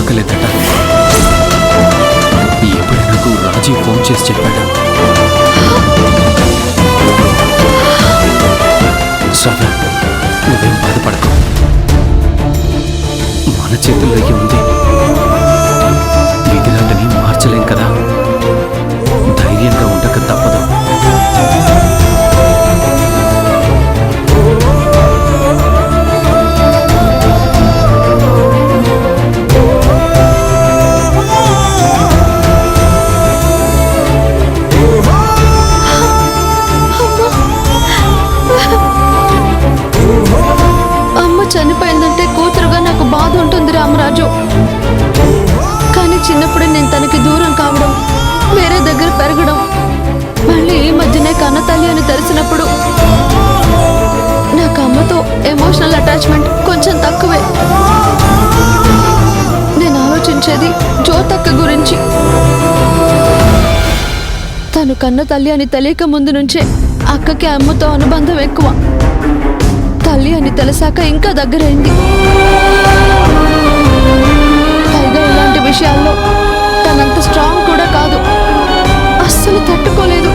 దొరకలేదట. ఎప్పుడే నాకు రాజీవ్ ఫోన్ చేసి చెప్పాడు. శ్రవ్య, నువ్వేం బాధపడకు. మన చేతుల్లో ఉంది. విధిరాటని మార్చలేం కదా. ధైర్యంగా ఉండక తప్పదు. చనిపోయిందంటే కూతురుగా నాకు బాధ ఉంటుంది రామరాజు. కానీ చిన్నప్పుడే నేను తనకి దూరం కావడం, వేరే దగ్గర పెరగడం, మళ్ళీ ఈ మధ్యనే కన్న తల్లి అని తెలిసినప్పుడు నాకు అమ్మతో ఎమోషనల్ అటాచ్మెంట్ కొంచెం తక్కువే. నేను ఆలోచించేది జ్యోతక్క గురించి. తను కన్న తల్లి అని తెలియక ముందు నుంచే అక్కకి అమ్మతో అనుబంధం ఎక్కువ. తల్లి అని తెలిసాక ఇంకా దగ్గరైంది. పైగా ఇలాంటి విషయాల్లో తనంత స్ట్రాంగ్ కూడా కాదు. అస్సలు తట్టుకోలేదు.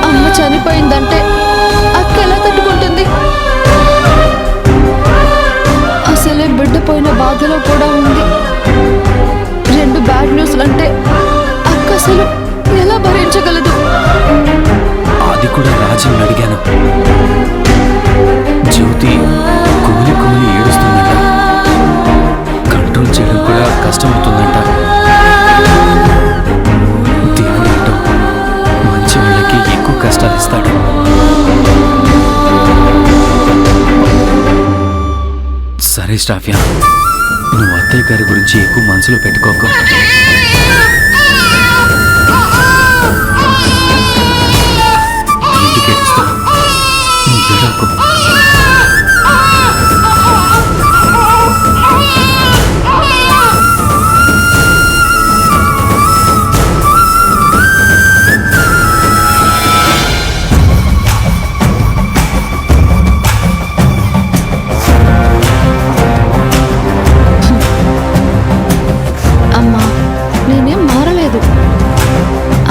అమ్మ చనిపోయిందంటే అక్క ఎలా తట్టుకుంటుంది? అసలే బిడ్డ పోయిన బాధలో కూడా ఉంది. 2 బ్యాడ్ న్యూస్లంటే అక్క అసలు ఎలా భరించగలదు? అది కూడా రాజీని అడిగాను. జ్యోతి కుమిలి కుమిలి ఏడుస్తుందంట. కంట్రోల్ చేయడం కూడా కష్టమవుతుందంట. దేవుడేంటో మంచి వాళ్ళకి ఎక్కువ కష్టాలు ఇస్తాడు. సరే శ్రావ్య, నువ్వు అత్తయ్య గారి గురించి ఎక్కువ మనసులో పెట్టుకోకు. అమ్మా, నేనేం మారలేదు.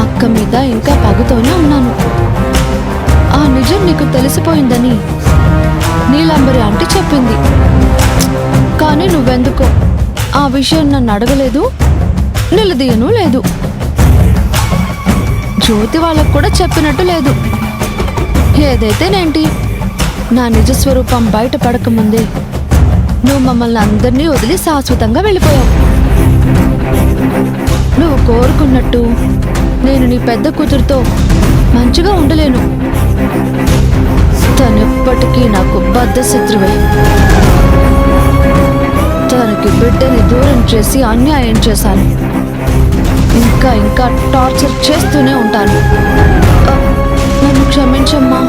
అక్క మీద ఇంకా పగుతోనే ఉన్నాను. ఆ నిజం నీకు తెలిసిపోయిందని నీలాంబరి ఆంటీ చెప్పింది. కానీ నువ్వెందుకో ఆ విషయం నన్ను అడగలేదు, నిలదీయను లేదు. జ్యోతి వాళ్ళకు కూడా చెప్పినట్టు లేదు. ఏదైతేనేంటి, నా నిజస్వరూపం బయటపడకముందే నువ్వు మమ్మల్ని అందరినీ వదిలి శాశ్వతంగా వెళ్ళిపోయావు. నువ్వు కోరుకున్నట్టు నేను నీ పెద్ద కూతురుతో మంచిగా ఉండలేను. తనెప్పటికీ నాకు బద్ధ శత్రువే. తనకి బిడ్డని దూరం చేసి అన్యాయం చేశాను. ఇంకా ఇంకా టార్చర్ చేస్తూనే ఉంటాను. నన్ను క్షమించమ్మా.